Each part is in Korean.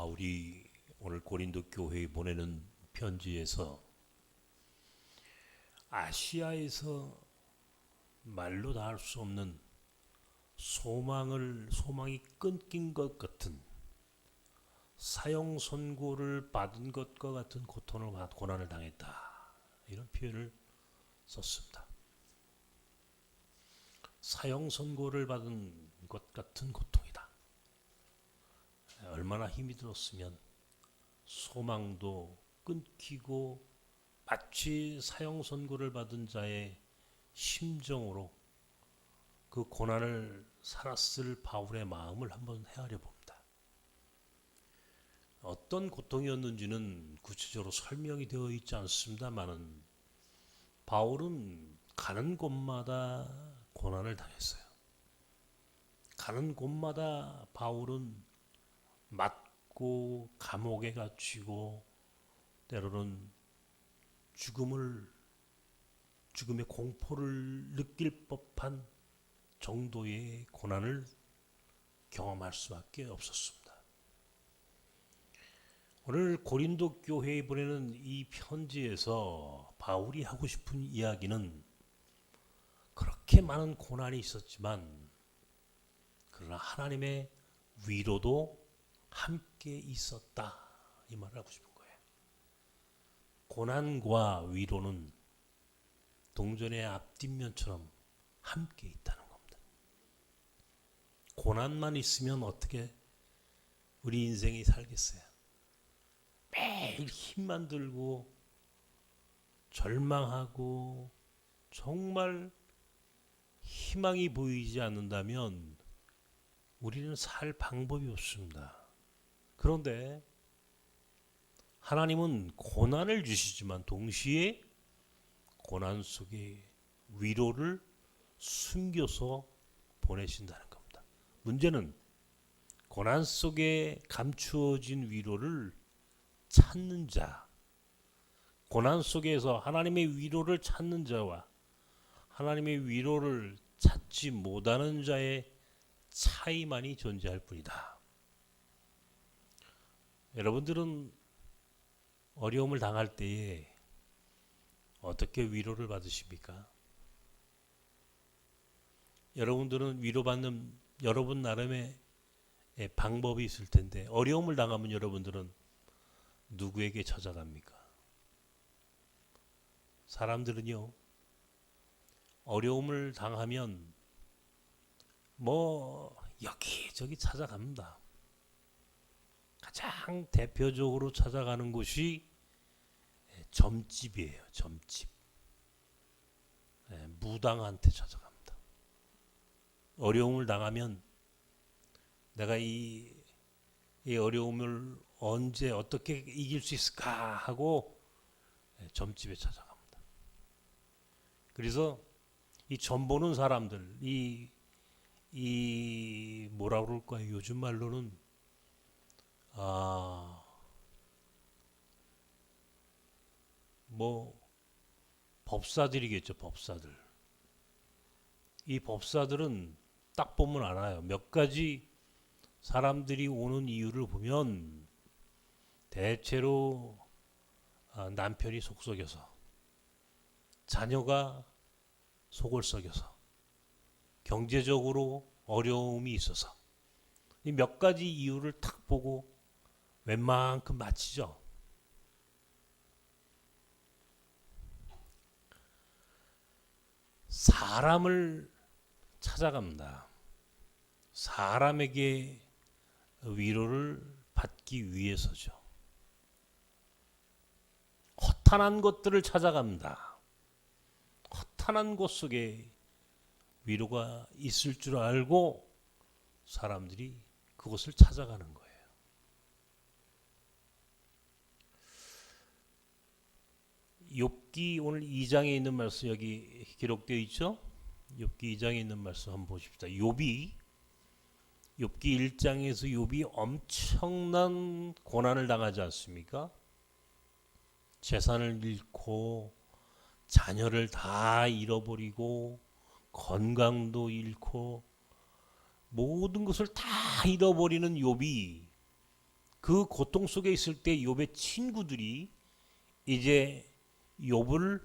바울이 오늘 고린도 교회에 보내는 편지에서 아시아에서 말로 다 할 수 없는 소망이 끊긴 것 같은 사형 선고를 받은 것과 같은 고난을 당했다, 이런 표현을 썼습니다. 사형 선고를 받은 것 같은 고통이다. 얼마나 힘이 들었으면 소망도 끊기고 마치 사형 선고를 받은 자의 심정으로 그 고난을 살았을 바울의 마음을 한번 헤아려 봅니다. 어떤 고통이었는지는 구체적으로 설명이 되어 있지 않습니다만은 바울은 가는 곳마다 고난을 당했어요. 가는 곳마다 바울은 맞고 감옥에 갇히고 때로는 죽음의 공포를 느낄 법한 정도의 고난을 경험할 수밖에 없었습니다. 오늘 고린도 교회에 보내는 이 편지에서 바울이 하고 싶은 이야기는 그렇게 많은 고난이 있었지만 그러나 하나님의 위로도 함께 있었다, 이 말을 하고 싶은 거예요. 고난과 위로는 동전의 앞뒷면처럼 함께 있다는 겁니다. 고난만 있으면 어떻게 우리 인생이 살겠어요? 매일 힘만 들고 절망하고 정말 희망이 보이지 않는다면 우리는 살 방법이 없습니다. 그런데 하나님은 고난을 주시지만 동시에 고난 속에 위로를 숨겨서 보내신다는 겁니다. 문제는 고난 속에 감추어진 위로를 찾는 자, 고난 속에서 하나님의 위로를 찾는 자와 하나님의 위로를 찾지 못하는 자의 차이만이 존재할 뿐이다. 여러분들은 어려움을 당할 때에 어떻게 위로를 받으십니까? 여러분들은 위로받는 여러분 나름의 방법이 있을 텐데 어려움을 당하면 여러분들은 누구에게 찾아갑니까? 사람들은요, 어려움을 당하면 여기저기 찾아갑니다. 가장 대표적으로 찾아가는 곳이 점집이에요. 점집. 무당한테 찾아갑니다. 어려움을 당하면 내가 이 어려움을 언제 어떻게 이길 수 있을까 하고 점집에 찾아갑니다. 그래서 이 점 보는 사람들, 이 뭐라 그럴까요? 요즘 말로는 법사들이겠죠. 법사들. 이 법사들은 딱 보면 알아요. 몇 가지 사람들이 오는 이유를 보면 대체로 남편이 속 썩여서, 자녀가 속을 썩여서, 경제적으로 어려움이 있어서, 이 몇 가지 이유를 탁 보고 웬만큼 맞히죠. 사람을 찾아갑니다. 사람에게 위로를 받기 위해서죠. 허탄한 것들을 찾아갑니다. 허탄한 곳 속에 위로가 있을 줄 알고 사람들이 그것을 찾아가는 거예요. 욥기 오늘 2장에 있는 말씀 여기 기록되어 있죠? 욥기 2장에 있는 말씀 한번 보십시다. 욥기 1장에서 욥이 엄청난 고난을 당하지 않습니까? 재산을 잃고 자녀를 다 잃어버리고 건강도 잃고 모든 것을 다 잃어버리는 욥이 그 고통 속에 있을 때 욥의 친구들이 이제 욥을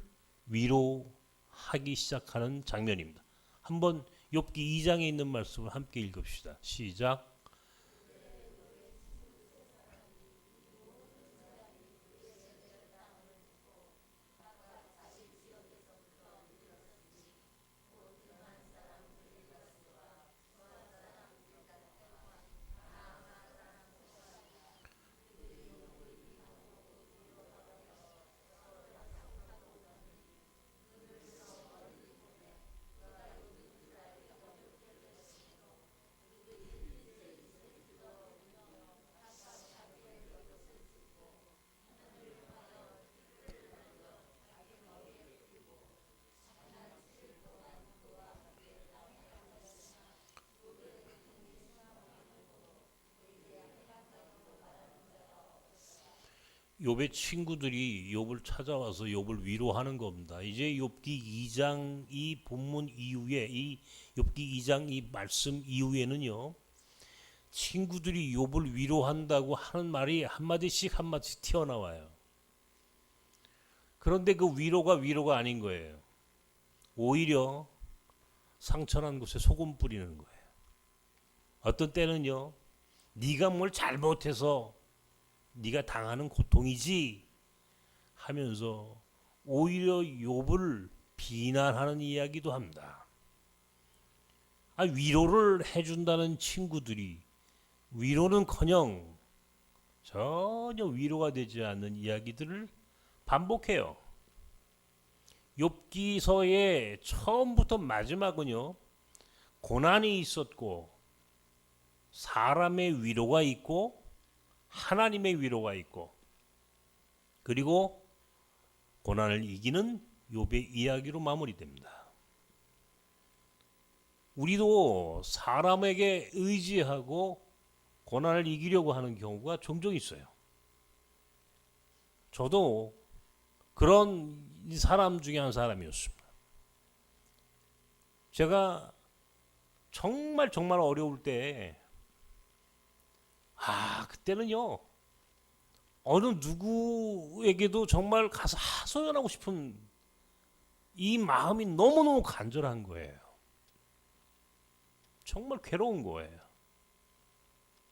위로하기 시작하는 장면입니다. 한번 욥기 2장에 있는 말씀을 함께 읽읍시다. 시작. 욥의 친구들이 욥을 찾아와서 욥을 위로하는 겁니다. 이제 욥기 2장 이 본문 이후에 이 욥기 2장 이 말씀 이후에는요. 친구들이 욥을 위로한다고 하는 말이 한마디씩 한마디씩 튀어나와요. 그런데 그 위로가 아닌 거예요. 오히려 상처난 곳에 소금 뿌리는 거예요. 어떤 때는요. 네가 뭘 잘못해서 네가 당하는 고통이지 하면서 오히려 욥을 비난하는 이야기도 합니다. 위로를 해준다는 친구들이 위로는커녕 전혀 위로가 되지 않는 이야기들을 반복해요. 욥기서의 처음부터 마지막은요. 고난이 있었고 사람의 위로가 있고 하나님의 위로가 있고 그리고 고난을 이기는 욥의 이야기로 마무리됩니다. 우리도 사람에게 의지하고 고난을 이기려고 하는 경우가 종종 있어요. 저도 그런 사람 중에 한 사람이었습니다. 제가 정말 어려울 때 그때는요. 어느 누구에게도 정말 가서 하소연하고 싶은 이 마음이 너무너무 간절한 거예요. 정말 괴로운 거예요.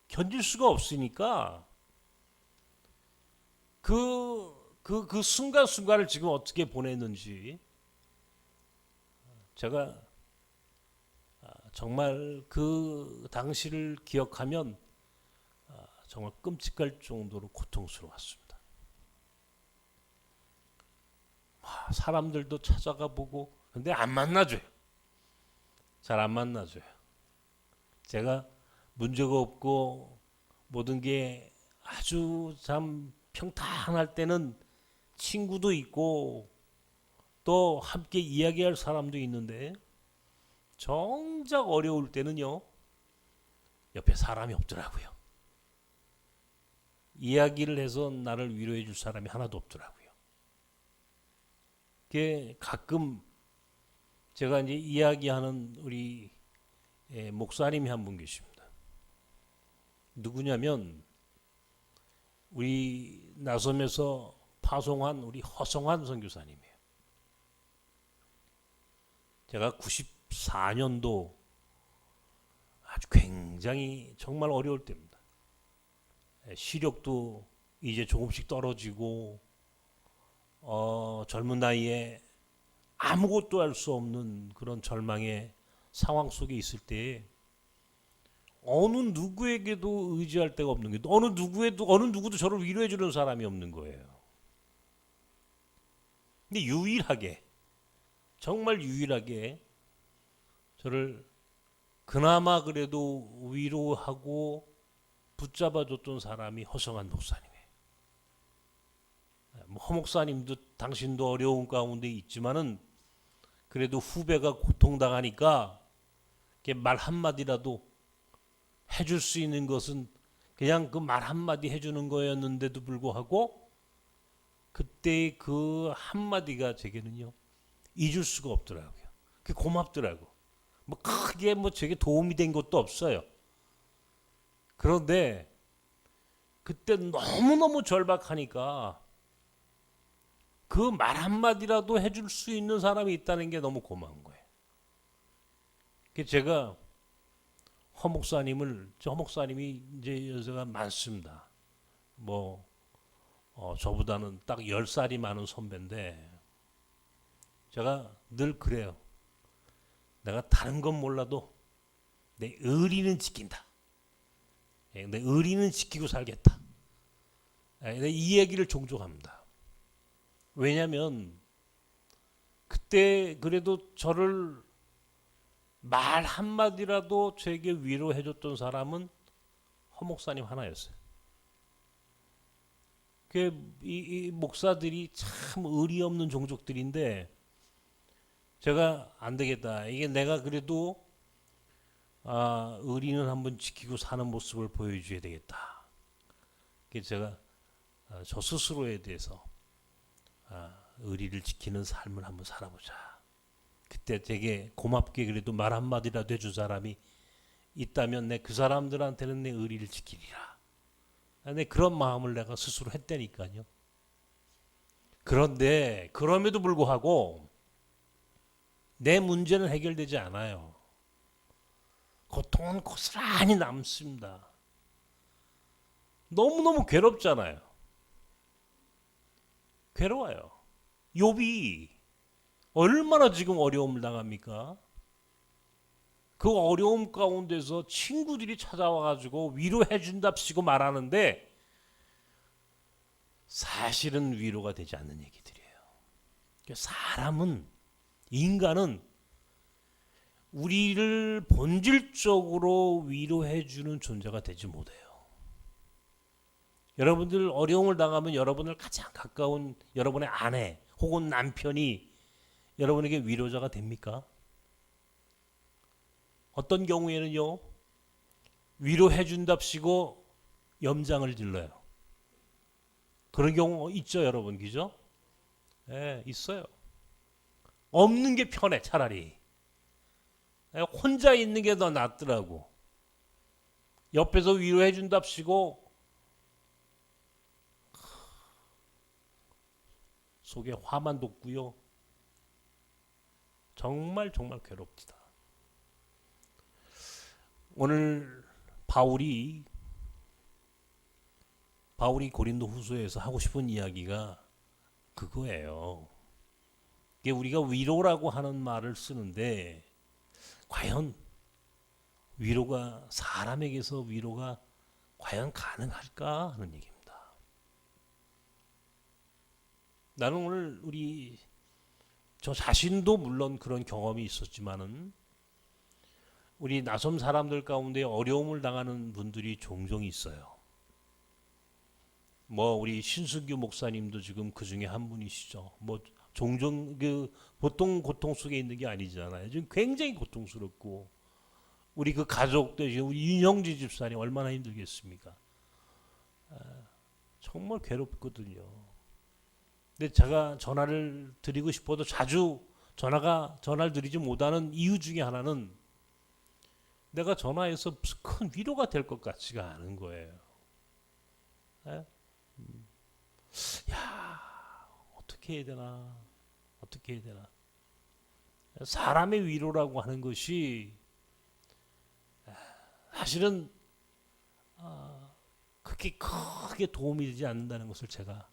견딜 수가 없으니까 그 순간순간을 지금 어떻게 보냈는지 제가 정말 그 당시를 기억하면 정말 끔찍할 정도로 고통스러웠습니다. 사람들도 찾아가 보고 근데 안 만나줘요. 잘 안 만나줘요. 제가 문제가 없고 모든 게 아주 참 평탄할 때는 친구도 있고 또 함께 이야기할 사람도 있는데 정작 어려울 때는요. 옆에 사람이 없더라고요. 이야기를 해서 나를 위로해 줄 사람이 하나도 없더라고요. 그게 가끔 제가 이제 이야기하는 우리 목사님이 한 분 계십니다. 누구냐면 우리 나섬에서 파송한 우리 허성환 선교사님이에요. 제가 94년도 아주 굉장히 정말 어려울 때입니다. 시력도 이제 조금씩 떨어지고 젊은 나이에 아무것도 할 수 없는 그런 절망의 상황 속에 있을 때 어느 누구에게도 의지할 데가 없는 게 어느 누구도 저를 위로해 주는 사람이 없는 거예요. 근데 정말 유일하게 저를 그나마 그래도 위로하고 붙잡아줬던 사람이 허성한 목사님이에요. 허 목사님도 당신도 어려운 가운데 있지만은 그래도 후배가 고통당하니까 말 한마디라도 해줄 수 있는 것은 그냥 그 말 한마디 해주는 거였는데도 불구하고 그때의 그 한마디가 제게는요 잊을 수가 없더라고요. 그게 고맙더라고. 크게 제게 도움이 된 것도 없어요. 그런데 그때 너무너무 절박하니까 그 말 한마디라도 해줄 수 있는 사람이 있다는 게 너무 고마운 거예요. 제가 허목사님이 이제 연세가 많습니다. 저보다는 딱 10살이 많은 선배인데 제가 늘 그래요. 내가 다른 건 몰라도 내 의리는 지킨다. 내 의리는 지키고 살겠다. 이 얘기를 종종 합니다. 왜냐하면 그때 그래도 저를 말 한마디라도 제게 위로해줬던 사람은 허 목사님 하나였어요. 이 목사들이 참 의리 없는 종족들인데 제가 안 되겠다. 이게 내가 그래도 의리는 한번 지키고 사는 모습을 보여줘야 되겠다. 그래서 제가 저 스스로에 대해서 의리를 지키는 삶을 한번 살아보자. 그때 되게 고맙게 그래도 말 한마디라도 해준 사람이 있다면 내 그 사람들한테는 내 의리를 지키리라. 내 그런 마음을 내가 스스로 했다니까요. 그런데 그럼에도 불구하고 내 문제는 해결되지 않아요. 고통은 고스란히 남습니다. 너무너무 괴롭잖아요. 괴로워요. 욥이 얼마나 지금 어려움을 당합니까? 그 어려움 가운데서 친구들이 찾아와가지고 위로해준답시고 말하는데 사실은 위로가 되지 않는 얘기들이에요. 인간은 우리를 본질적으로 위로해주는 존재가 되지 못해요. 여러분들 어려움을 당하면 여러분을 가장 가까운 여러분의 아내 혹은 남편이 여러분에게 위로자가 됩니까? 어떤 경우에는요, 위로해준답시고 염장을 질러요. 그런 경우 있죠, 여러분, 그죠? 네, 있어요. 없는 게 편해, 차라리. 혼자 있는 게 더 낫더라고. 옆에서 위로해준답시고 속에 화만 돋고요. 정말 괴롭다. 오늘 바울이 고린도 후서에서 하고 싶은 이야기가 그거예요. 이게 우리가 위로라고 하는 말을 쓰는데 과연 사람에게서 위로가 과연 가능할까 하는 얘기입니다. 나는 오늘 저 자신도 물론 그런 경험이 있었지만은 우리 나섬 사람들 가운데 어려움을 당하는 분들이 종종 있어요. 우리 신순규 목사님도 지금 그 중에 한 분이시죠. 종종 보통 고통 속에 있는 게 아니잖아요. 지금 굉장히 고통스럽고 우리 그 가족들 우리 윤형지 집사님 얼마나 힘들겠습니까? 정말 괴롭거든요. 근데 제가 전화를 드리고 싶어도 자주 전화를 드리지 못하는 이유 중에 하나는 내가 전화해서 무슨 큰 위로가 될 것 같지가 않은 거예요. 어떻게 해야 되나? 사람의 위로라고 하는 것이 사실은 그렇게 크게 도움이 되지 않는다는 것을 제가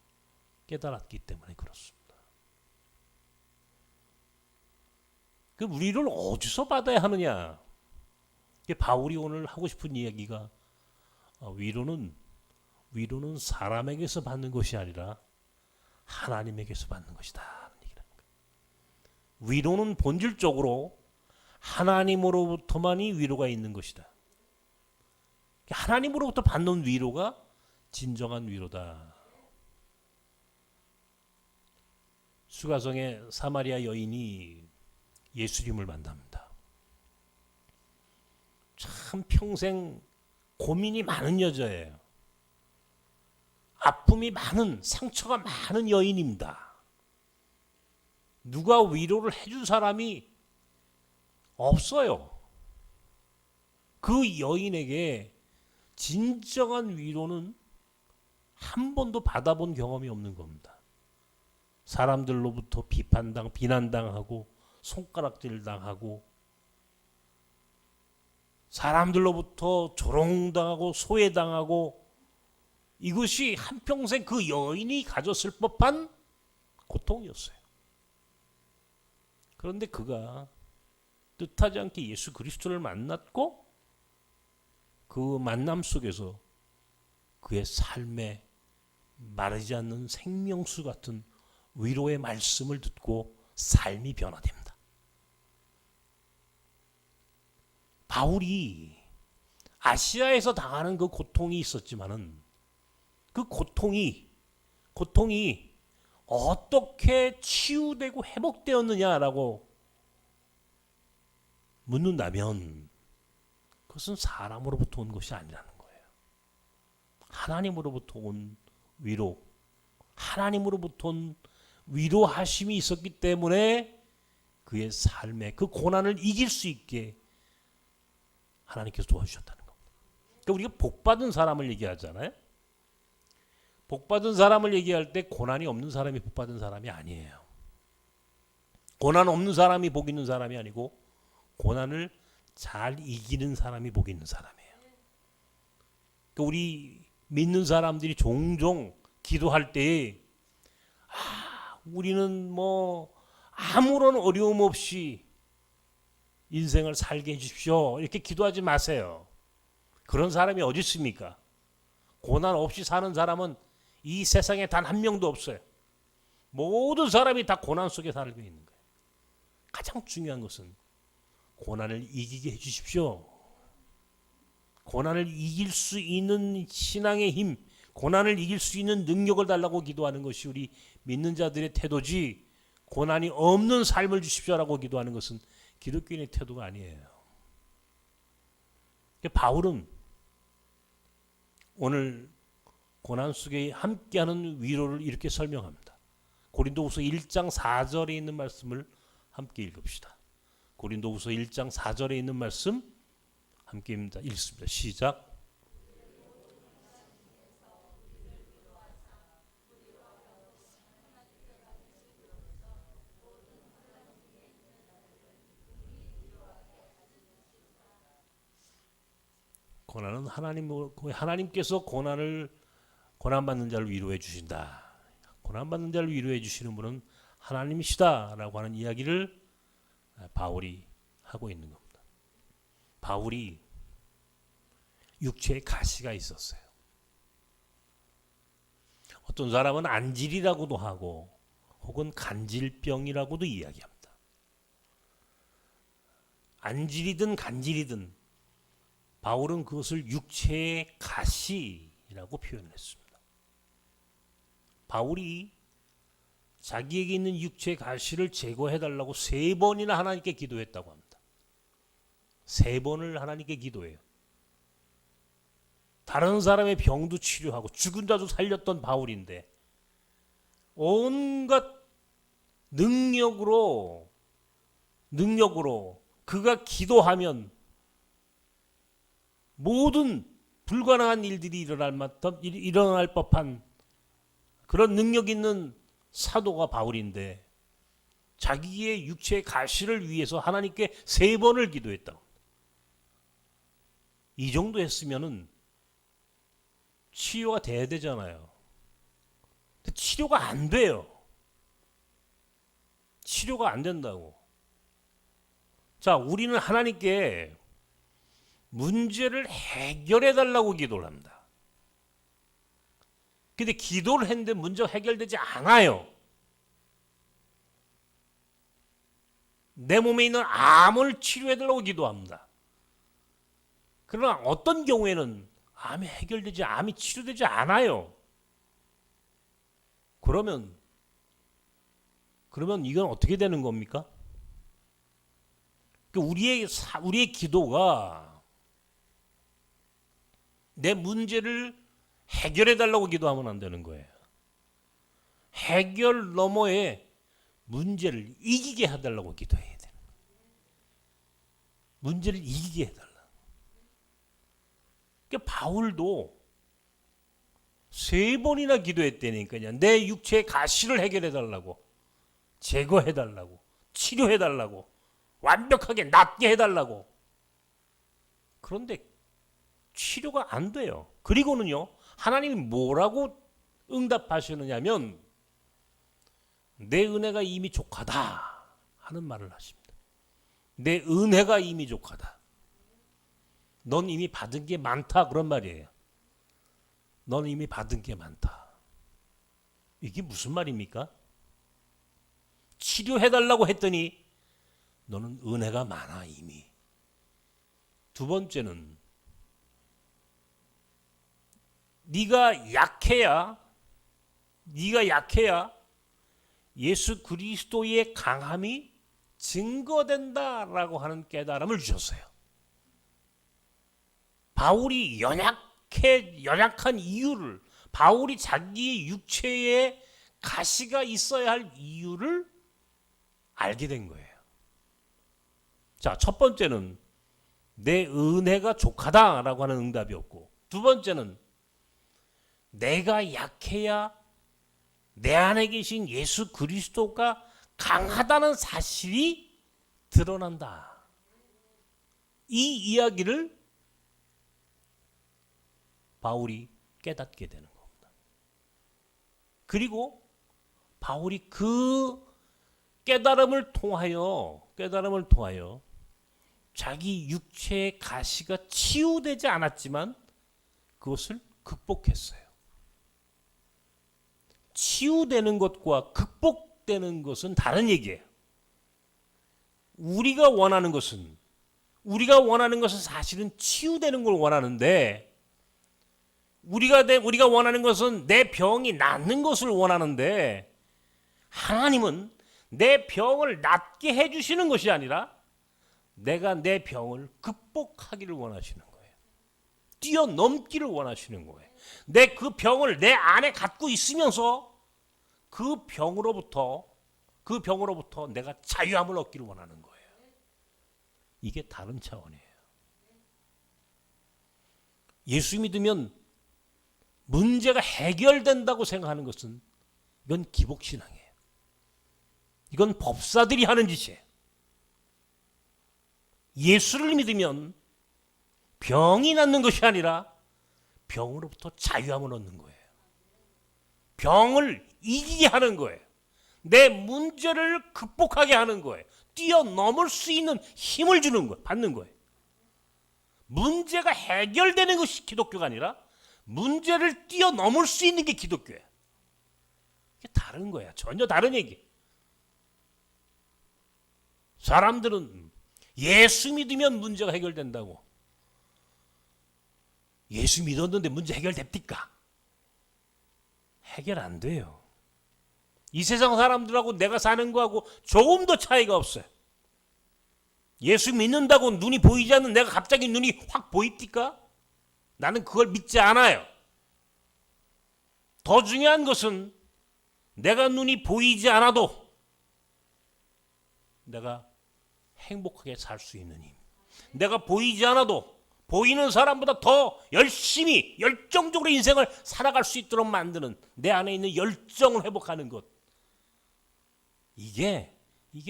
깨달았기 때문에 그렇습니다. 그 위로를 어디서 받아야 하느냐? 바울이 오늘 하고 싶은 이야기가 위로는 사람에게서 받는 것이 아니라 하나님에게서 받는 것이다. 위로는 본질적으로 하나님으로부터만이 위로가 있는 것이다. 하나님으로부터 받는 위로가 진정한 위로다. 수가성의 사마리아 여인이 예수님을 만납니다. 참 평생 고민이 많은 여자예요. 아픔이 많은, 상처가 많은 여인입니다. 누가 위로를 해준 사람이 없어요. 그 여인에게 진정한 위로는 한 번도 받아본 경험이 없는 겁니다. 사람들로부터 비난당하고 손가락질 당하고 사람들로부터 조롱당하고 소외당하고 이것이 한평생 그 여인이 가졌을 법한 고통이었어요. 그런데 그가 뜻하지 않게 예수 그리스도를 만났고 그 만남 속에서 그의 삶에 마르지 않는 생명수 같은 위로의 말씀을 듣고 삶이 변화됩니다. 바울이 아시아에서 당하는 그 고통이 있었지만은 그 고통이 어떻게 치유되고 회복되었느냐라고 묻는다면 그것은 사람으로부터 온 것이 아니라는 거예요. 하나님으로부터 온 위로, 하나님으로부터 온 위로하심이 있었기 때문에 그의 삶에 그 고난을 이길 수 있게 하나님께서 도와주셨다는 겁니다. 그러니까 우리가 복받은 사람을 얘기하잖아요. 복받은 사람을 얘기할 때 고난이 없는 사람이 복받은 사람이 아니에요. 고난 없는 사람이 복 있는 사람이 아니고 고난을 잘 이기는 사람이 복 있는 사람이에요. 그러니까 우리 믿는 사람들이 종종 기도할 때 우리는 뭐 아무런 어려움 없이 인생을 살게 해주십시오. 이렇게 기도하지 마세요. 그런 사람이 어디 있습니까? 고난 없이 사는 사람은 이 세상에 단 한 명도 없어요. 모든 사람이 다 고난 속에 살고 있는 거예요. 가장 중요한 것은 고난을 이기게 해주십시오. 고난을 이길 수 있는 신앙의 힘, 고난을 이길 수 있는 능력을 달라고 기도하는 것이 우리 믿는 자들의 태도지, 고난이 없는 삶을 주십시오라고 기도하는 것은 기독교인의 태도가 아니에요. 바울은 오늘 고난 속에 함께하는 위로를 이렇게 설명합니다. 고린도후서 1장 4절에 있는 말씀을 함께 읽읍시다. 고린도후서 1장 4절에 있는 말씀 함께 읽습니다. 시작. 고난은 하나님께서 고난받는 자를 위로해 주신다. 고난받는 자를 위로해 주시는 분은 하나님이시다라고 하는 이야기를 바울이 하고 있는 겁니다. 바울이 육체에 가시가 있었어요. 어떤 사람은 안질이라고도 하고 혹은 간질병이라고도 이야기합니다. 안질이든 간질이든 바울은 그것을 육체의 가시라고 표현했습니다. 바울이 자기에게 있는 육체의 가시를 제거해달라고 3번이나 하나님께 기도했다고 합니다. 3번을 하나님께 기도해요. 다른 사람의 병도 치료하고 죽은 자도 살렸던 바울인데 온갖 능력으로 그가 기도하면 모든 불가능한 일들이 일어날 법한 그런 능력 있는 사도가 바울인데 자기의 육체의 가시를 위해서 하나님께 3번을 기도했다고. 이 정도 했으면은 치료가 돼야 되잖아요. 근데 치료가 안 돼요. 치료가 안 된다고. 자, 우리는 하나님께 문제를 해결해 달라고 기도를 합니다. 근데 기도를 했는데 문제가 해결되지 않아요. 내 몸에 있는 암을 치료해 달라고 기도합니다. 그러나 어떤 경우에는 암이 치료되지 않아요. 그러면 이건 어떻게 되는 겁니까? 우리의 기도가 내 문제를 해결해 달라고 기도하면 안 되는 거예요. 해결 너머에 문제를 이기게 해달라고 기도해야 돼요. 문제를 이기게 해달라. 그러니까 바울도 3번이나 기도했다니까요. 내 육체의 가시를 해결해 달라고, 제거해 달라고, 치료해 달라고, 완벽하게 낫게 해 달라고. 그런데 치료가 안 돼요. 그리고는요, 하나님이 뭐라고 응답하시느냐면 내 은혜가 이미 족하다 하는 말을 하십니다. 내 은혜가 이미 족하다. 넌 이미 받은 게 많다, 그런 말이에요. 넌 이미 받은 게 많다. 이게 무슨 말입니까? 치료해달라고 했더니 너는 은혜가 많아 이미. 두 번째는 네가 약해야 예수 그리스도의 강함이 증거된다라고 하는 깨달음을 주셨어요. 바울이 연약한 이유를, 바울이 자기의 육체에 가시가 있어야 할 이유를 알게 된 거예요. 자, 첫 번째는 내 은혜가 족하다라고 하는 응답이었고, 두 번째는 내가 약해야 내 안에 계신 예수 그리스도가 강하다는 사실이 드러난다. 이 이야기를 바울이 깨닫게 되는 겁니다. 그리고 바울이 그 깨달음을 통하여 자기 육체의 가시가 치유되지 않았지만 그것을 극복했어요. 치유되는 것과 극복되는 것은 다른 얘기예요. 우리가 원하는 것은 사실은 치유되는 걸 원하는데, 우리가 원하는 것은 내 병이 낫는 것을 원하는데, 하나님은 내 병을 낫게 해주시는 것이 아니라 내가 내 병을 극복하기를 원하시는 거예요. 뛰어넘기를 원하시는 거예요. 내 그 병을 내 안에 갖고 있으면서 그 병으로부터 내가 자유함을 얻기를 원하는 거예요. 이게 다른 차원이에요. 예수 믿으면 문제가 해결된다고 생각하는 것은 이건 기복신앙이에요. 이건 법사들이 하는 짓이에요. 예수를 믿으면 병이 낫는 것이 아니라 병으로부터 자유함을 얻는 거예요. 병을 이기게 하는 거예요. 내 문제를 극복하게 하는 거예요. 뛰어넘을 수 있는 힘을 주는 거예요. 받는 거예요. 문제가 해결되는 것이 기독교가 아니라 문제를 뛰어넘을 수 있는 게 기독교예요. 이게 다른 거야. 전혀 다른 얘기. 사람들은 예수 믿으면 문제가 해결된다고. 예수 믿었는데 문제 해결됩니까? 해결 안 돼요. 이 세상 사람들하고 내가 사는 거하고 조금도 차이가 없어요. 예수 믿는다고 눈이 보이지 않는 내가 갑자기 눈이 확 보입니까? 나는 그걸 믿지 않아요. 더 중요한 것은 내가 눈이 보이지 않아도 내가 행복하게 살 수 있는 힘. 내가 보이지 않아도 보이는 사람보다 더 열심히 열정적으로 인생을 살아갈 수 있도록 만드는 내 안에 있는 열정을 회복하는 것. 이게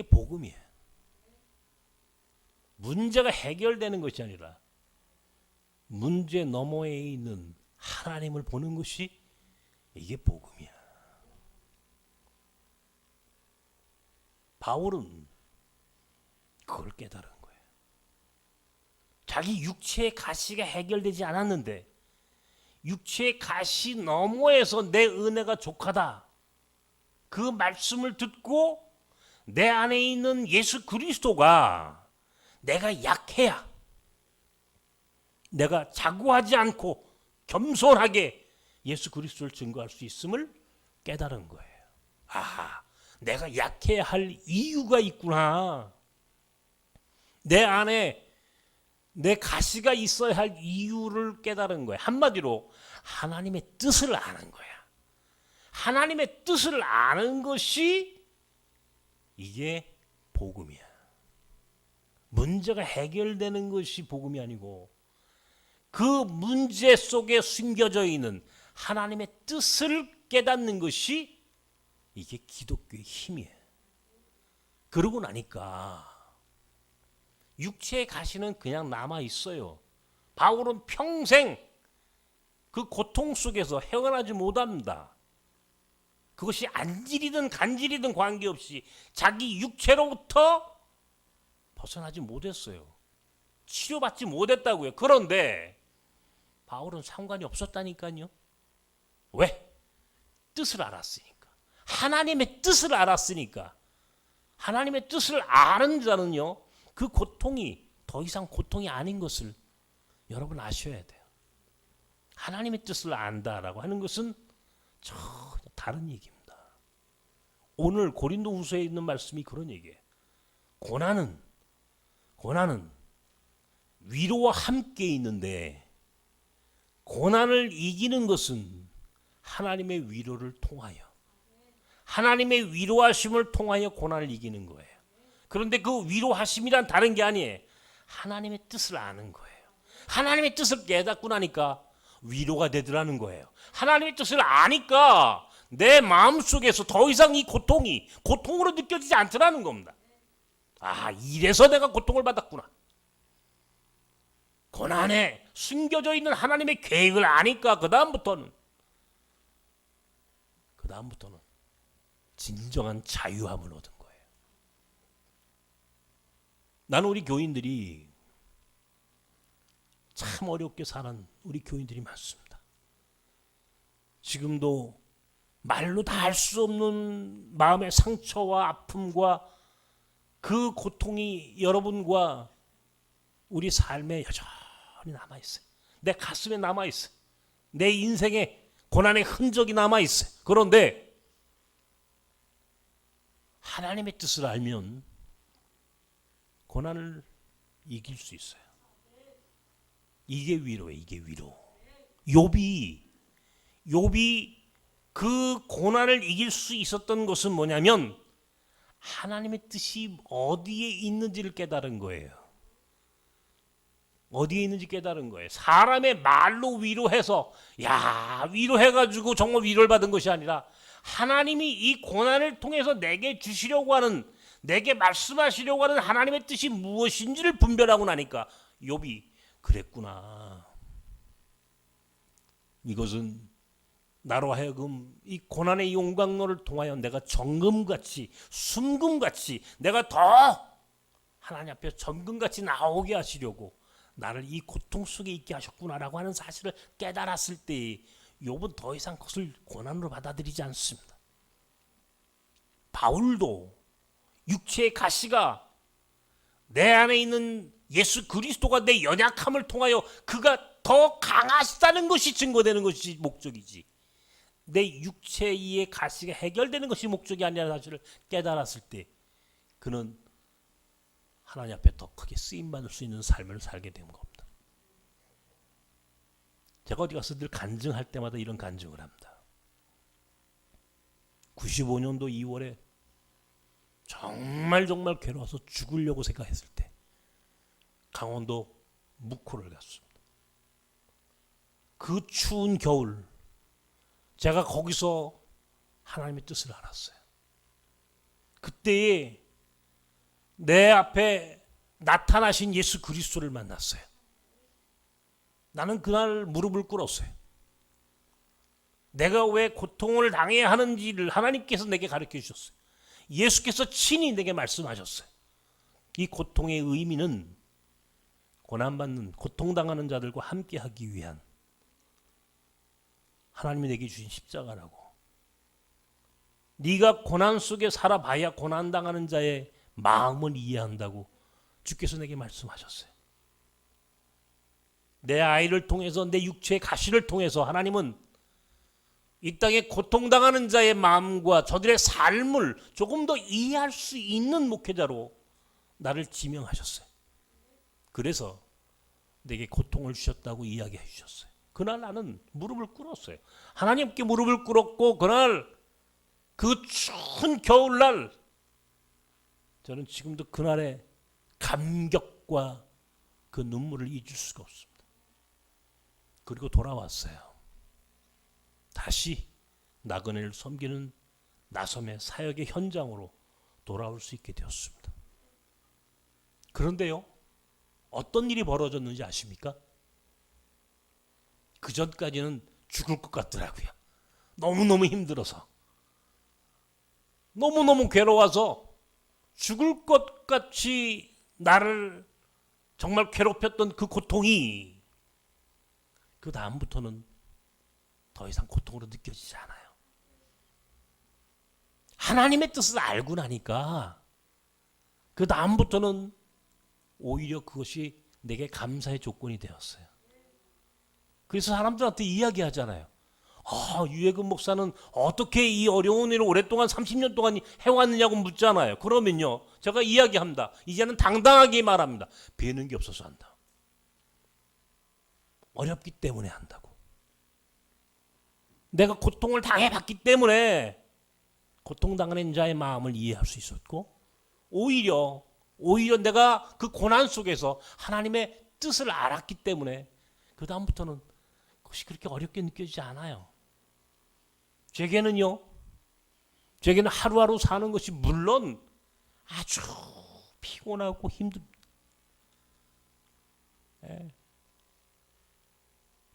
복음이에요. 문제가 해결되는 것이 아니라 문제 너머에 있는 하나님을 보는 것이 이게 복음이야. 바울은 그걸 깨달은 거예요. 자기 육체의 가시가 해결되지 않았는데 육체의 가시 너머에서 내 은혜가 족하다. 그 말씀을 듣고 내 안에 있는 예수 그리스도가 내가 약해야 내가 자고하지 않고 겸손하게 예수 그리스도를 증거할 수 있음을 깨달은 거예요. 아, 내가 약해야 할 이유가 있구나. 내 안에 내 가시가 있어야 할 이유를 깨달은 거예요. 한마디로 하나님의 뜻을 아는 거야. 하나님의 뜻을 아는 것이 이게 복음이야. 문제가 해결되는 것이 복음이 아니고 그 문제 속에 숨겨져 있는 하나님의 뜻을 깨닫는 것이 이게 기독교의 힘이에요. 그러고 나니까 육체의 가시는 그냥 남아 있어요. 바울은 평생 그 고통 속에서 헤어나지 못합니다. 그것이 안질이든 간질이든 관계없이 자기 육체로부터 벗어나지 못했어요. 치료받지 못했다고요. 그런데 바울은 상관이 없었다니까요. 왜? 뜻을 알았으니까. 하나님의 뜻을 알았으니까. 하나님의 뜻을 아는 자는요, 그 고통이 더 이상 고통이 아닌 것을 여러분 아셔야 돼요. 하나님의 뜻을 안다라고 하는 것은 전혀 다른 얘기입니다. 오늘 고린도후서에 있는 말씀이 그런 얘기예요. 고난은 위로와 함께 있는데 고난을 이기는 것은 하나님의 위로를 통하여, 하나님의 위로하심을 통하여 고난을 이기는 거예요. 그런데 그 위로하심이란 다른 게 아니에요. 하나님의 뜻을 아는 거예요. 하나님의 뜻을 깨닫고 나니까 위로가 되더라는 거예요. 하나님의 뜻을 아니까 내 마음속에서 더 이상 이 고통이 고통으로 느껴지지 않더라는 겁니다. 아, 이래서 내가 고통을 받았구나. 고난에 숨겨져 있는 하나님의 계획을 아니까 그다음부터는 진정한 자유함을 얻은 거예요. 나는 우리 교인들이 참 어렵게 사는 우리 교인들이 많습니다. 지금도 말로 다 할 수 없는 마음의 상처와 아픔과 그 고통이 여러분과 우리 삶에 여전히 남아있어요. 내 가슴에 남아있어요. 내 인생에 고난의 흔적이 남아있어요. 그런데 하나님의 뜻을 알면 고난을 이길 수 있어요. 이게 위로예요. 이게 위로. 욥이 그 고난을 이길 수 있었던 것은 뭐냐면 하나님의 뜻이 어디에 있는지를 깨달은 거예요. 어디에 있는지 깨달은 거예요. 사람의 말로 위로해서 위로해가지고 정말 위로를 받은 것이 아니라 하나님이 이 고난을 통해서 내게 주시려고 하는, 내게 말씀하시려고 하는 하나님의 뜻이 무엇인지를 분별하고 나니까 욥이 그랬구나. 이것은 나로 하여금 이 고난의 용광로를 통하여 내가 정금같이 순금같이 내가 더 하나님 앞에 정금같이 나오게 하시려고 나를 이 고통 속에 있게 하셨구나라고 하는 사실을 깨달았을 때 욥은 더 이상 그것을 고난으로 받아들이지 않습니다. 바울도 육체의 가시가 내 안에 있는 예수 그리스도가 내 연약함을 통하여 그가 더 강하시다는 것이 증거되는 것이 목적이지, 내 육체의 가시가 해결되는 것이 목적이 아니라는 사실을 깨달았을 때 그는 하나님 앞에 더 크게 쓰임받을 수 있는 삶을 살게 된 겁니다. 제가 어디 가서 늘 간증할 때마다 이런 간증을 합니다. 95년도 2월에 정말 괴로워서 죽으려고 생각했을 때 강원도 묵호를 갔습니다. 그 추운 겨울 제가 거기서 하나님의 뜻을 알았어요. 그때에 내 앞에 나타나신 예수 그리스도를 만났어요. 나는 그날 무릎을 꿇었어요. 내가 왜 고통을 당해야 하는지를 하나님께서 내게 가르쳐 주셨어요. 예수께서 친히 내게 말씀하셨어요. 이 고통의 의미는 고난받는, 고통당하는 자들과 함께하기 위한 하나님이 내게 주신 십자가라고. 네가 고난 속에 살아봐야 고난당하는 자의 마음을 이해한다고 주께서 내게 말씀하셨어요. 내 아이를 통해서, 내 육체의 가시를 통해서 하나님은 이 땅에 고통당하는 자의 마음과 저들의 삶을 조금 더 이해할 수 있는 목회자로 나를 지명하셨어요. 그래서 내게 고통을 주셨다고 이야기해 주셨어요. 그날 나는 무릎을 꿇었어요. 하나님께 무릎을 꿇었고 그날 그 추운 겨울날 저는 지금도 그날의 감격과 그 눈물을 잊을 수가 없습니다. 그리고 돌아왔어요. 다시 나그네를 섬기는 나섬의 사역의 현장으로 돌아올 수 있게 되었습니다. 그런데요, 어떤 일이 벌어졌는지 아십니까? 그 전까지는 죽을 것 같더라고요. 너무너무 힘들어서, 너무너무 괴로워서 죽을 것 같이 나를 정말 괴롭혔던 그 고통이 그 다음부터는 더 이상 고통으로 느껴지지 않아요. 하나님의 뜻을 알고 나니까 그 다음부터는 오히려 그것이 내게 감사의 조건이 되었어요. 그래서 사람들한테 이야기하잖아요. 유해근 목사는 어떻게 이 어려운 일을 오랫동안 30년 동안 해왔느냐고 묻잖아요. 그러면요, 제가 이야기합니다. 이제는 당당하게 말합니다. 배는 게 없어서 한다. 어렵기 때문에 한다고. 내가 고통을 당해봤기 때문에 고통당하는 자의 마음을 이해할 수 있었고, 오히려 내가 그 고난 속에서 하나님의 뜻을 알았기 때문에 그 다음부터는 그것이 그렇게 어렵게 느껴지지 않아요. 제게는 하루하루 사는 것이 물론 아주 피곤하고 힘듭니다.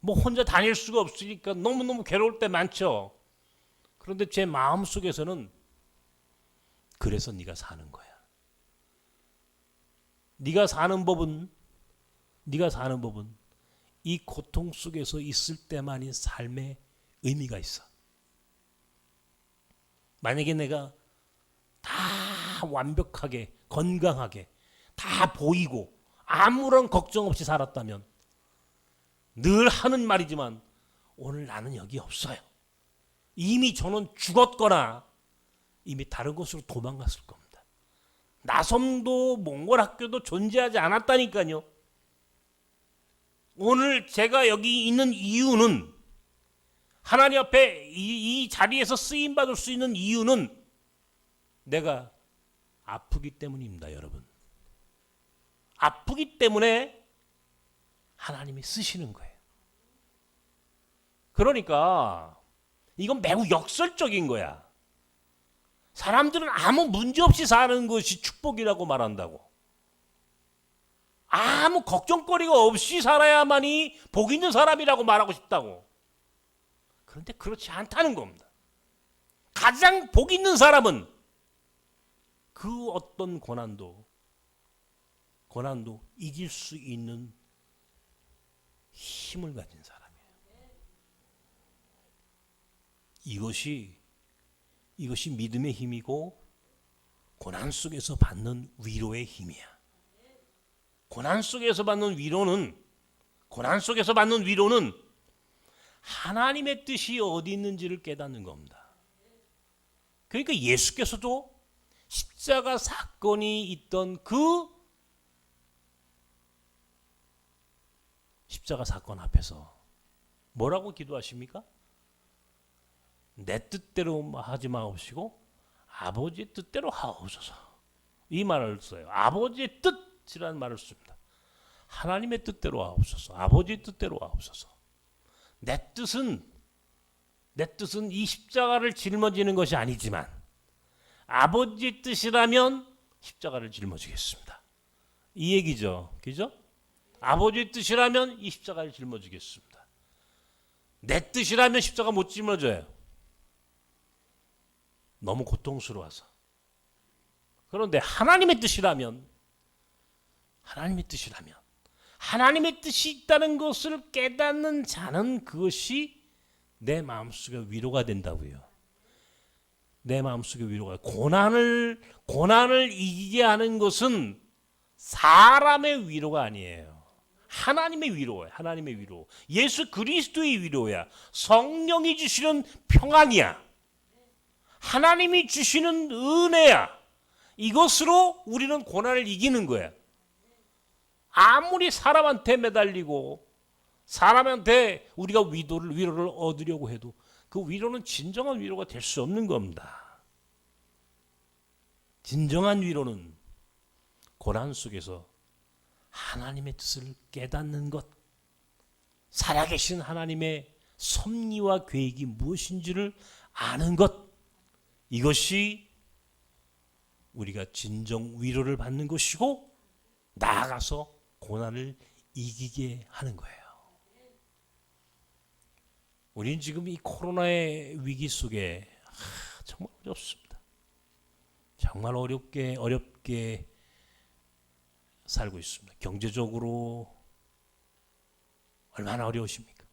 뭐 혼자 다닐 수가 없으니까 너무너무 괴로울 때 많죠. 그런데 제 마음 속에서는 그래서 네가 사는 거야. 네가 사는 법은 이 고통 속에서 있을 때만이 삶의 의미가 있어. 만약에 내가 다 완벽하게 건강하게 다 보이고 아무런 걱정 없이 살았다면 늘 하는 말이지만 오늘 나는 여기 없어요. 이미 저는 죽었거나 이미 다른 곳으로 도망갔을 겁니다. 나섬도 몽골 학교도 존재하지 않았다니까요. 오늘 제가 여기 있는 이유는, 하나님 앞에 이 자리에서 쓰임받을 수 있는 이유는 내가 아프기 때문입니다, 여러분. 아프기 때문에 하나님이 쓰시는 거예요. 그러니까 이건 매우 역설적인 거야. 사람들은 아무 문제 없이 사는 것이 축복이라고 말한다고. 아무 걱정거리가 없이 살아야만이 복 있는 사람이라고 말하고 싶다고. 그런데 그렇지 않다는 겁니다. 가장 복 있는 사람은 그 어떤 고난도 이길 수 있는 힘을 가진 사람이에요. 이것이 믿음의 힘이고 고난 속에서 받는 위로의 힘이야. 고난 속에서 받는 위로는 하나님의 뜻이 어디 있는지를 깨닫는 겁니다. 그러니까 예수께서도 십자가 사건이 있던 그 십자가 사건 앞에서 뭐라고 기도하십니까? 내 뜻대로 하지 마옵시고 아버지의 뜻대로 하옵소서. 이 말을 써요. 아버지의 뜻이라는 말을 씁니다. 하나님의 뜻대로 하옵소서. 아버지의 뜻대로 하옵소서. 내 뜻은 이 십자가를 짊어지는 것이 아니지만 아버지의 뜻이라면 십자가를 짊어지겠습니다. 이 얘기죠. 그죠? 아버지의 뜻이라면 이 십자가를 짊어지겠습니다. 내 뜻이라면 십자가 못 짊어져요. 너무 고통스러워서. 그런데 하나님의 뜻이라면 하나님의 뜻이 있다는 것을 깨닫는 자는 그것이 내 마음속에 위로가 된다고요. 내 마음속에 위로가. 고난을 이기게 하는 것은 사람의 위로가 아니에요. 하나님의 위로예요. 하나님의 위로. 예수 그리스도의 위로야. 성령이 주시는 평안이야. 하나님이 주시는 은혜야. 이것으로 우리는 고난을 이기는 거야. 아무리 사람한테 매달리고 사람한테 우리가 위로를 얻으려고 해도 그 위로는 진정한 위로가 될 수 없는 겁니다. 진정한 위로는 고난 속에서 하나님의 뜻을 깨닫는 것, 살아계신 하나님의 섭리와 계획이 무엇인지를 아는 것, 이것이 우리가 진정 위로를 받는 것이고 나아가서 고난을 이기게 하는 거예요. 우리는 지금 이 코로나의 위기 속에 정말 어렵습니다. 정말 어렵게 살고 있습니다. 경제적으로 얼마나 어려우십니까?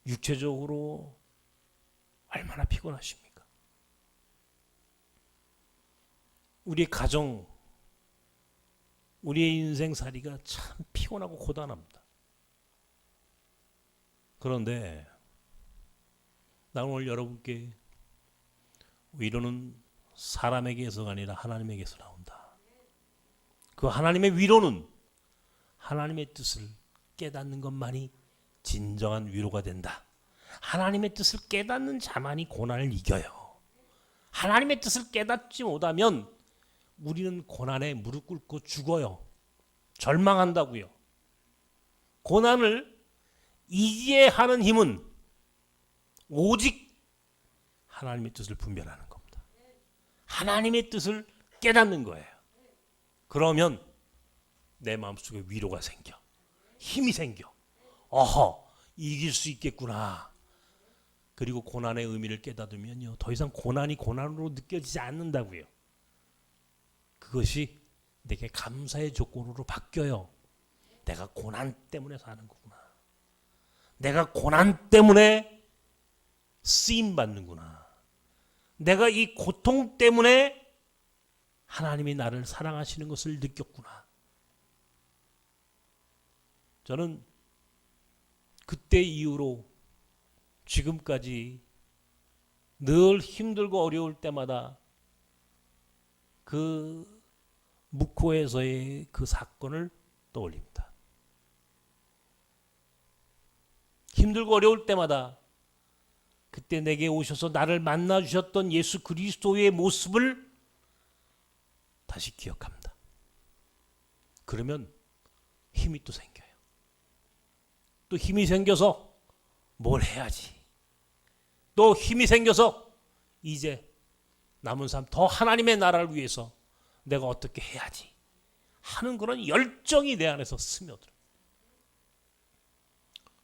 육체적으로 얼마나 피곤하십니까? 우리의 가정, 우리의 인생살이가 참 피곤하고 고단합니다. 그런데 나는 오늘 여러분께 위로는 사람에게서가 아니라 하나님에게서 나온다. 그 하나님의 위로는 하나님의 뜻을 깨닫는 것만이 진정한 위로가 된다. 하나님의 뜻을 깨닫는 자만이 고난을 이겨요. 하나님의 뜻을 깨닫지 못하면 우리는 고난에 무릎 꿇고 죽어요. 절망한다고요. 고난을 이기게 하는 힘은 오직 하나님의 뜻을 분별하는 겁니다. 하나님의 뜻을 깨닫는 거예요. 그러면 내 마음속에 위로가 생겨. 힘이 생겨. 이길 수 있겠구나. 그리고 고난의 의미를 깨닫으면요, 더 이상 고난이 고난으로 느껴지지 않는다고요. 그것이 내게 감사의 조건으로 바뀌어요. 내가 고난 때문에 사는 거구나. 내가 고난 때문에 쓰임 받는구나. 내가 이 고통 때문에 하나님이 나를 사랑하시는 것을 느꼈구나. 저는 그때 이후로 지금까지 늘 힘들고 어려울 때마다 그 묵호에서의 그 사건을 떠올립니다. 힘들고 어려울 때마다 그때 내게 오셔서 나를 만나 주셨던 예수 그리스도의 모습을 다시 기억합니다. 그러면 힘이 또 생겨요. 또 힘이 생겨서 뭘 해야지. 또 힘이 생겨서 이제 남은 삶 더 하나님의 나라를 위해서 내가 어떻게 해야지 하는 그런 열정이 내 안에서 스며들어요.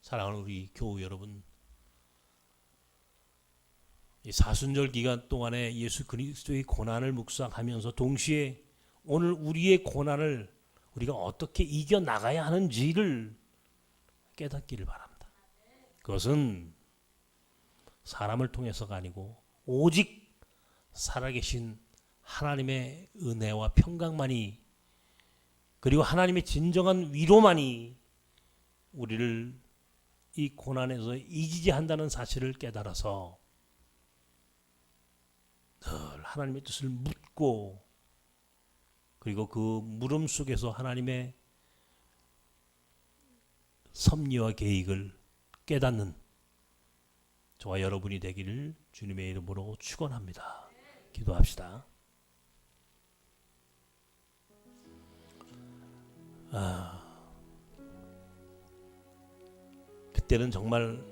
사랑하는 우리 교우 여러분, 이 사순절 기간 동안에 예수 그리스도의 고난을 묵상하면서 동시에 오늘 우리의 고난을 우리가 어떻게 이겨나가야 하는지를 깨닫기를 바랍니다. 그것은 사람을 통해서가 아니고 오직 살아계신 하나님의 은혜와 평강만이, 그리고 하나님의 진정한 위로만이 우리를 이 고난에서 이기게 한다는 사실을 깨달아서 늘 하나님의 뜻을 묻고, 그리고 그 물음 속에서 하나님의 섭리와 계획을 깨닫는 저와 여러분이 되기를 주님의 이름으로 축원합니다. 기도합시다. 그때는 정말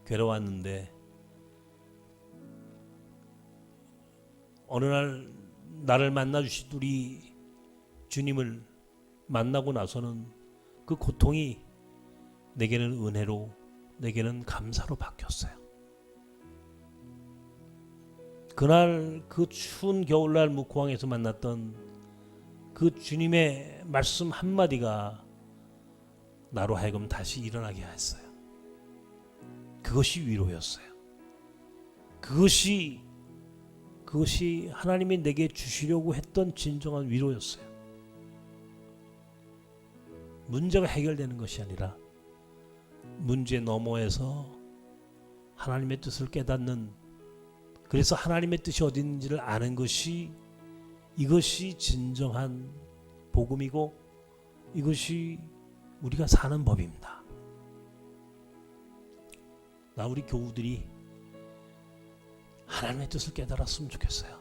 괴로웠는데 어느 날 나를 만나 주신 우리 주님을 만나고 나서는 그 고통이 내게는 은혜로, 내게는 감사로 바뀌었어요. 그날 그 추운 겨울날 묵호항에서 만났던 그 주님의 말씀 한마디가 나로 하여금 다시 일어나게 했어요. 그것이 위로였어요. 그것이 하나님이 내게 주시려고 했던 진정한 위로였어요. 문제가 해결되는 것이 아니라 문제 너머에서 하나님의 뜻을 깨닫는, 그래서 하나님의 뜻이 어디 있는지를 아는 것이, 이것이 진정한 복음이고 이것이 우리가 사는 법입니다. 나 우리 교우들이 하나님의 뜻을 깨달았으면 좋겠어요.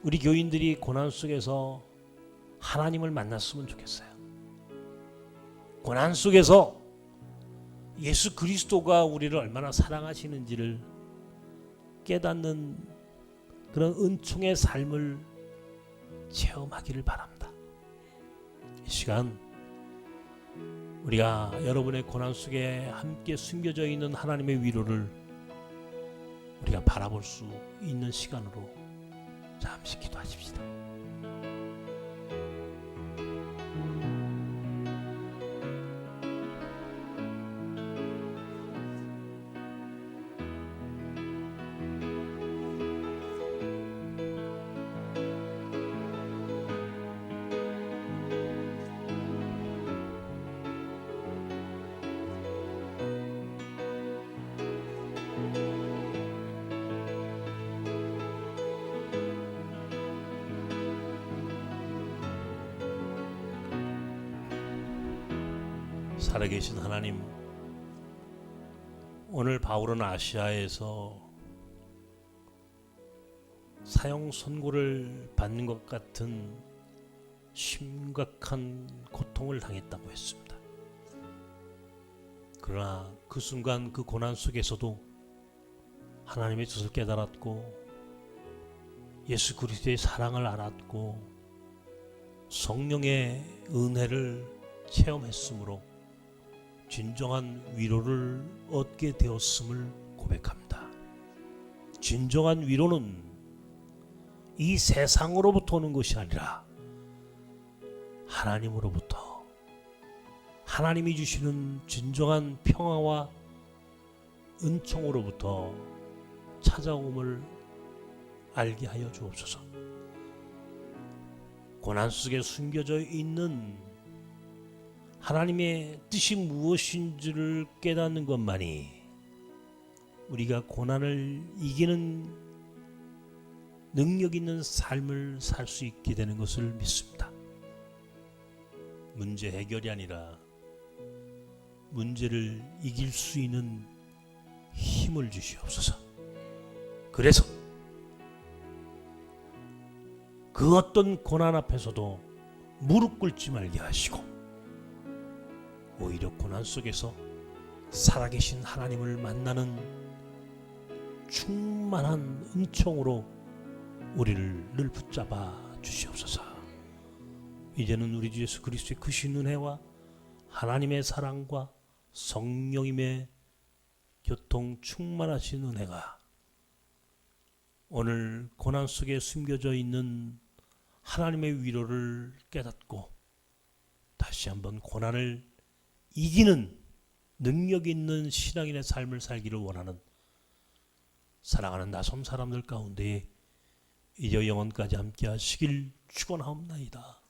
우리 교인들이 고난 속에서 하나님을 만났으면 좋겠어요. 고난 속에서 예수 그리스도가 우리를 얼마나 사랑하시는지를 깨닫는 그런 은총의 삶을 체험하기를 바랍니다. 이 시간 우리가 여러분의 고난 속에 함께 숨겨져 있는 하나님의 위로를 우리가 바라볼 수 있는 시간으로 잠시 기도하십시다. 살아계신 하나님, 오늘 바울은 아시아에서 사형 선고를 받는 것 같은 심각한 고통을 당했다고 했습니다. 그러나 그 순간 그 고난 속에서도 하나님의 뜻을 깨달았고 예수 그리스도의 사랑을 알았고 성령의 은혜를 체험했으므로 진정한 위로를 얻게 되었음을 고백합니다. 진정한 위로는 이 세상으로부터 오는 것이 아니라 하나님으로부터, 하나님이 주시는 진정한 평화와 은총으로부터 찾아옴을 알게 하여 주옵소서. 고난 속에 숨겨져 있는 하나님의 뜻이 무엇인지를 깨닫는 것만이 우리가 고난을 이기는 능력 있는 삶을 살 수 있게 되는 것을 믿습니다. 문제 해결이 아니라 문제를 이길 수 있는 힘을 주시옵소서. 그래서 그 어떤 고난 앞에서도 무릎 꿇지 말게 하시고 오히려 고난 속에서 살아계신 하나님을 만나는 충만한 은총으로 우리를 늘 붙잡아 주시옵소서. 이제는 우리 주 예수 그리스도의 크신 은혜와 하나님의 사랑과 성령님의 교통 충만하신 은혜가 오늘 고난 속에 숨겨져 있는 하나님의 위로를 깨닫고 다시 한번 고난을 이기는 능력 있는 신앙인의 삶을 살기를 원하는 사랑하는 나섬 사람들 가운데 이제 영원까지 함께 하시길 축원하옵나이다.